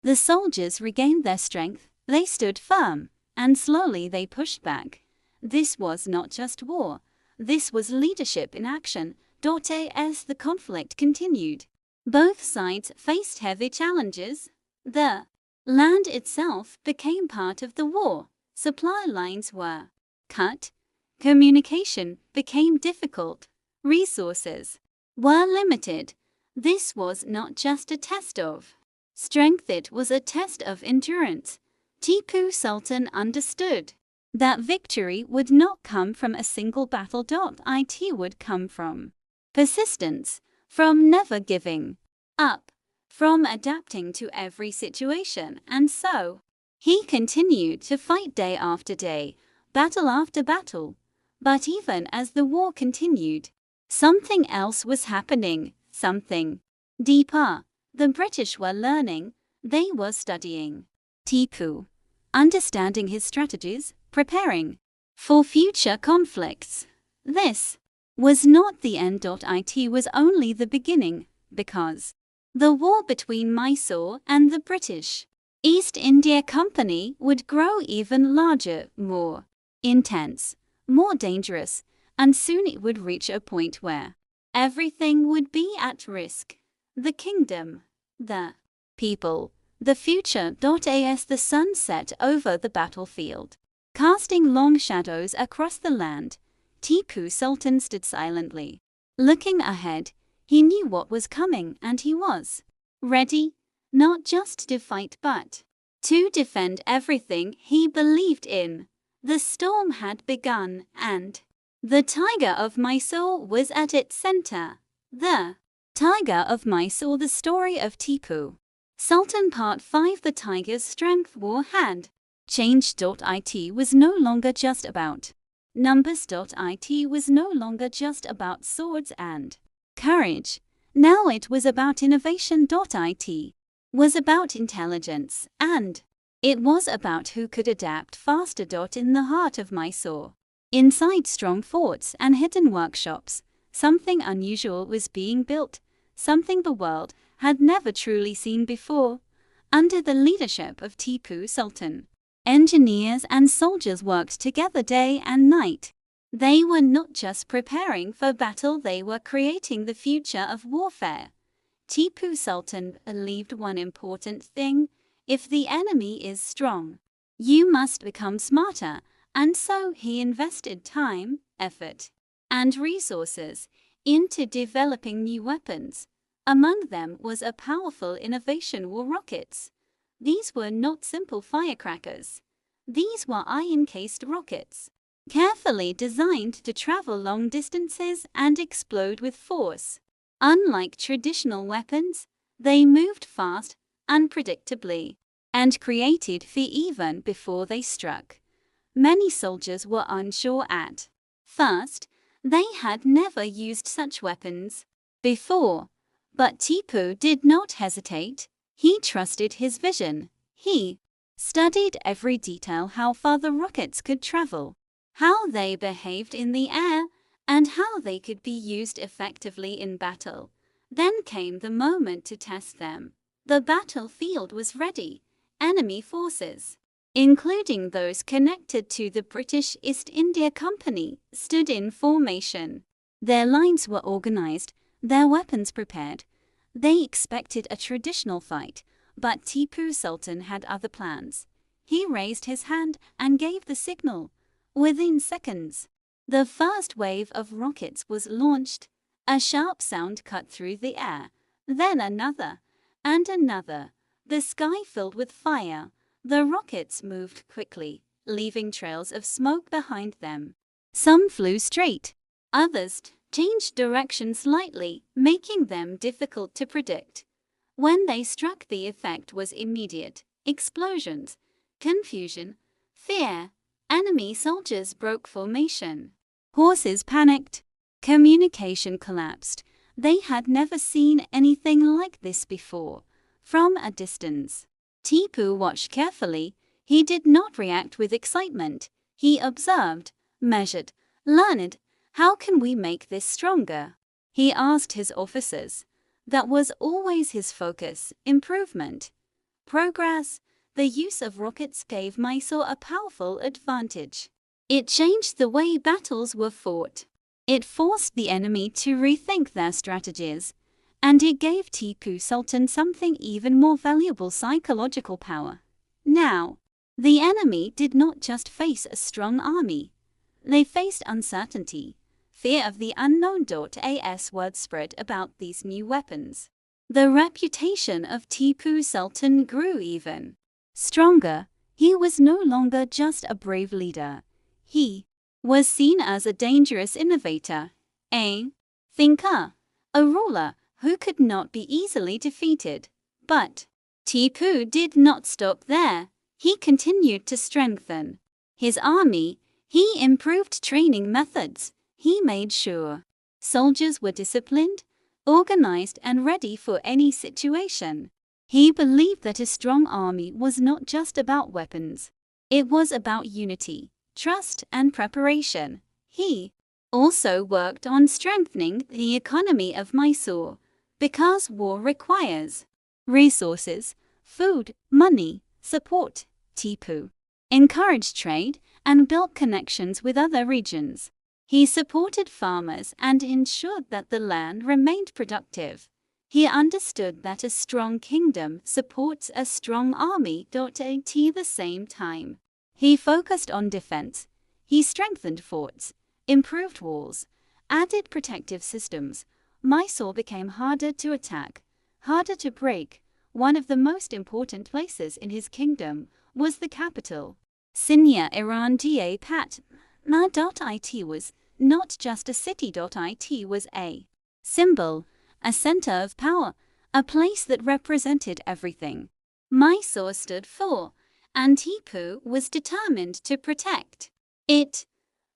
The soldiers regained their strength, they stood firm, and slowly they pushed back. This was not just war, this was leadership in action. As the conflict continued, both sides faced heavy challenges. The land itself became part of the war, supply lines were cut, communication became difficult, resources were limited. This was not just a test of strength, it was a test of endurance. Tipu Sultan understood that victory would not come from a single battle. It would come from persistence, from never giving up, from adapting to every situation. And so, he continued to fight day after day, battle after battle. But even as the war continued, something else was happening, something deeper. The British were learning, they were studying Tipu, understanding his strategies, preparing for future conflicts. This was not the end. It was only the beginning, because the war between Mysore and the British East India Company would grow even larger, more intense, more dangerous, and soon it would reach a point where everything would be at risk. The kingdom, the people, the future. As the sun set over the battlefield, casting long shadows across the land, Tipu Sultan stood silently. Looking ahead, he knew what was coming and he was ready, not just to fight but to defend everything he believed in. The storm had begun and the Tiger of Mysore was at its center. The Tiger of Mysore, the story of Tipu Sultan Part 5. The tiger's strength. War had changed. It was no longer just about numbers. It was no longer just about swords and courage. Now it was about innovation. It was about intelligence, and it was about who could adapt faster. In the heart of Mysore, inside strong forts and hidden workshops, something unusual was being built, something the world had never truly seen before. Under the leadership of Tipu Sultan, engineers and soldiers worked together day and night. They were not just preparing for battle, they were creating the future of warfare. Tipu Sultan believed one important thing: if the enemy is strong, you must become smarter, and so he invested time, effort, and resources into developing new weapons. Among them was a powerful innovation: war rockets. These were not simple firecrackers. These were iron-cased rockets, carefully designed to travel long distances and explode with force. Unlike traditional weapons, they moved fast, unpredictably, and created fear even before they struck. Many soldiers were unsure at first. They had never used such weapons before. But Tipu did not hesitate. He trusted his vision. He studied every detail: how far the rockets could travel, how they behaved in the air, and how they could be used effectively in battle. Then came the moment to test them. The battlefield was ready. Enemy forces, including those connected to the British East India Company, stood in formation. Their lines were organized, their weapons prepared. They expected a traditional fight, but Tipu Sultan had other plans. He raised his hand and gave the signal. Within seconds, the first wave of rockets was launched. A sharp sound cut through the air, then another, and another. The sky filled with fire. The rockets moved quickly, leaving trails of smoke behind them. Some flew straight, others changed direction slightly, making them difficult to predict. When they struck, the effect was immediate: explosions, confusion, fear. Enemy soldiers broke formation. Horses panicked. Communication collapsed. They had never seen anything like this before. From a distance, Tipu watched carefully. He did not react with excitement. He observed, measured, learned. How can we make this stronger? He asked his officers. That was always his focus: improvement. progress. The use of rockets gave Mysore a powerful advantage. It changed the way battles were fought. It forced the enemy to rethink their strategies. And it gave Tipu Sultan something even more valuable: psychological power. Now, the enemy did not just face a strong army. They faced uncertainty, fear of the unknown. As word spread about these new weapons, the reputation of Tipu Sultan grew even stronger. He was no longer just a brave leader. He was seen as a dangerous innovator, a thinker, a ruler who could not be easily defeated. But Tipu did not stop there. He continued to strengthen his army. He improved training methods. He made sure soldiers were disciplined, organized, and ready for any situation. He believed that a strong army was not just about weapons. It was about unity, trust, and preparation. He also worked on strengthening the economy of Mysore, because war requires resources, food, money, support. Tipu encouraged trade and built connections with other regions. He supported farmers and ensured that the land remained productive. He understood that a strong kingdom supports a strong army. At the same time, he focused on defense. He strengthened forts, improved walls, added protective systems. Mysore became harder to attack, harder to break. One of the most important places in his kingdom was the capital, Senior Iran Da Pat. It was not just a city. It was a symbol, a center of power, a place that represented everything Mysore stood for, and Tipu was determined to protect it.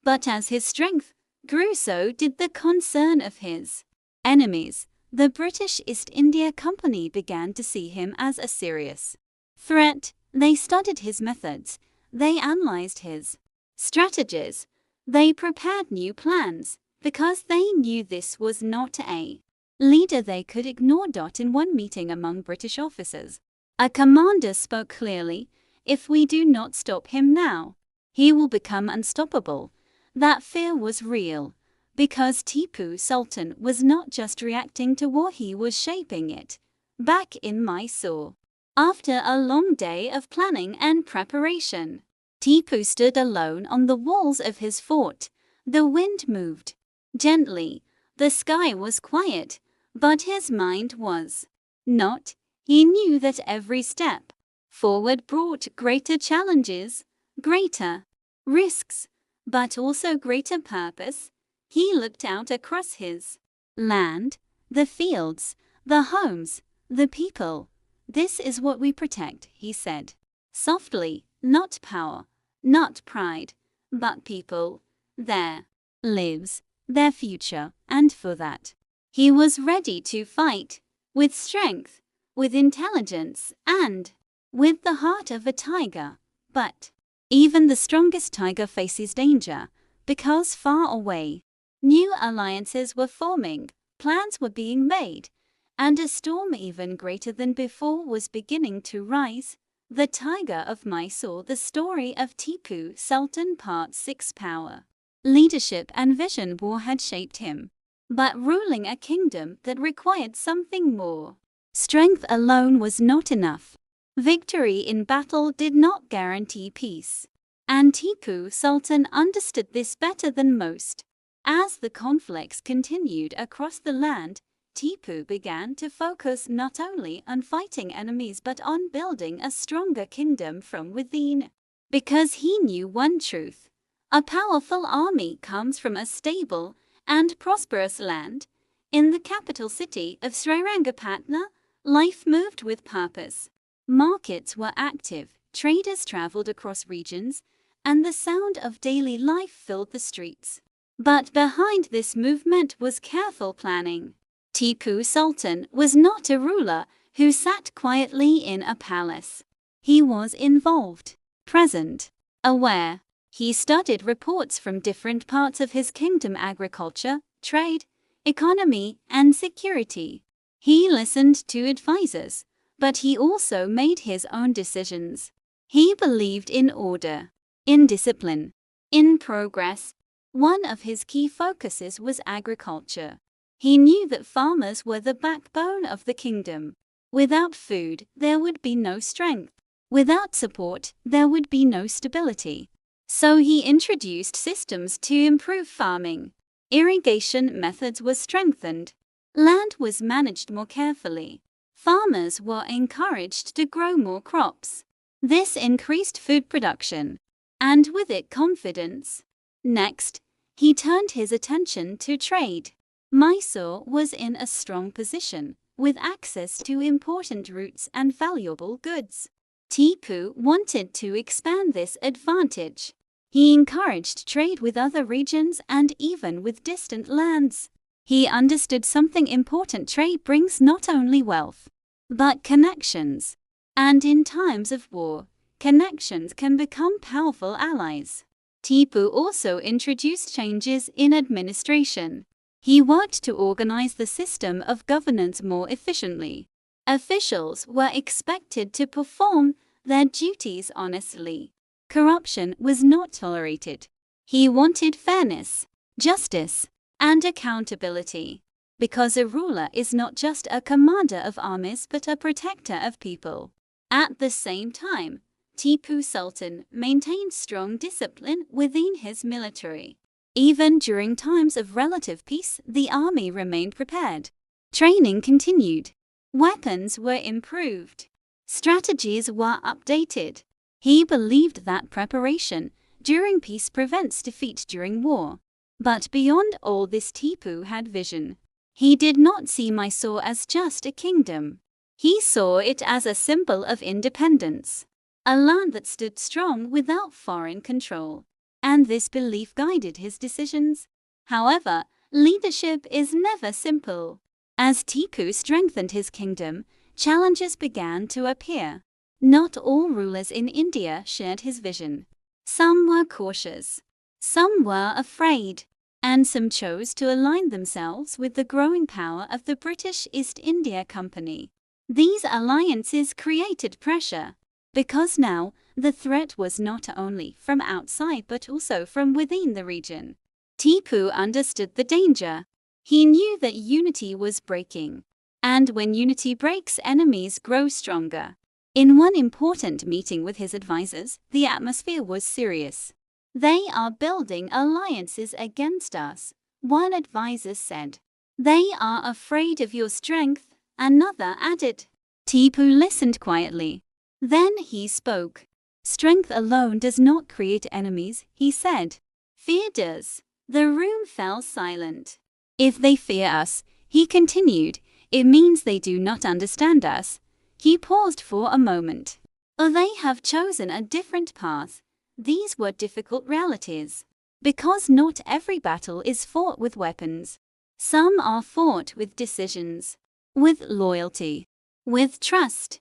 But as his strength grew, so did the concern of his enemies. The British East India Company began to see him as a serious threat. They studied his methods. They analyzed his strategies. They prepared new plans, because they knew this was not a leader they could ignore. In one meeting among British officers, a commander spoke clearly: "If we do not stop him now, he will become unstoppable." That fear was real, because Tipu Sultan was not just reacting to war, he was shaping it. Back in Mysore, after a long day of planning and preparation, Tipu stood alone on the walls of his fort. The wind moved gently, the sky was quiet, but his mind was not. He knew that every step forward brought greater challenges, greater risks, but also greater purpose. He looked out across his land, the fields, the homes, the people. "This is what we protect," he said softly. "Not power, not pride, but people, their lives, their future." And for that, he was ready to fight, with strength, with intelligence, and with the heart of a tiger. But even the strongest tiger faces danger, because far away, new alliances were forming, plans were being made, and a storm even greater than before was beginning to rise. The Tiger of Mysore. The story of Tipu Sultan. Part 6. Power, leadership, and vision. War had shaped him, but ruling a kingdom that required something more. Strength alone was not enough. Victory in battle did not guarantee peace, and Tipu Sultan understood this better than most. As the conflicts continued across the land, Tipu began to focus not only on fighting enemies but on building a stronger kingdom from within. Because he knew one truth: a powerful army comes from a stable and prosperous land. In the capital city of Srirangapatna, life moved with purpose. Markets were active, traders traveled across regions, and the sound of daily life filled the streets. But behind this movement was careful planning. Tipu Sultan was not a ruler who sat quietly in a palace. He was involved, present, aware. He studied reports from different parts of his kingdom: agriculture, trade, economy, and security. He listened to advisors, But he also made his own decisions. He believed in order, in discipline, in progress. One of his key focuses was agriculture. He knew that farmers were the backbone of the kingdom. Without food, there would be no strength. Without support, there would be no stability. So he introduced systems to improve farming. Irrigation methods were strengthened. Land was managed more carefully. Farmers were encouraged to grow more crops. This increased food production, and with it confidence. Next, he turned his attention to trade. Mysore was in a strong position, with access to important routes and valuable goods. Tipu wanted to expand this advantage. He encouraged trade with other regions and even with distant lands. He understood something important: trade brings not only wealth, but connections. And in times of war, connections can become powerful allies. Tipu also introduced changes in administration. He worked to organize the system of governance more efficiently. Officials were expected to perform their duties honestly. Corruption was not tolerated. He wanted fairness, justice, and accountability. Because a ruler is not just a commander of armies but a protector of people. At the same time, Tipu Sultan maintained strong discipline within his military. Even during times of relative peace, the army remained prepared. Training continued. Weapons were improved. Strategies were updated. He believed that preparation during peace prevents defeat during war. But beyond all this, Tipu had vision. He did not see Mysore as just a kingdom. He saw it as a symbol of independence, a land that stood strong without foreign control. And this belief guided his decisions. However, leadership is never simple. As Tipu strengthened his kingdom, challenges began to appear. Not all rulers in India shared his vision. Some were cautious, some were afraid, and some chose to align themselves with the growing power of the British East India Company. These alliances created pressure, because now the threat was not only from outside but also from within the region. Tipu understood the danger. He knew that unity was breaking, and when unity breaks, enemies grow stronger. In one important meeting with his advisors, the atmosphere was serious. "They are building alliances against us," one advisor said. "They are afraid of your strength," another added. Tipu listened quietly. Then he spoke. "Strength alone does not create enemies," he said. "Fear does." The room fell silent. "If they fear us," he continued, "it means they do not understand us." He paused for a moment. "Or they have chosen a different path." These were difficult realities. Because not every battle is fought with weapons. Some are fought with decisions, with loyalty, with trust.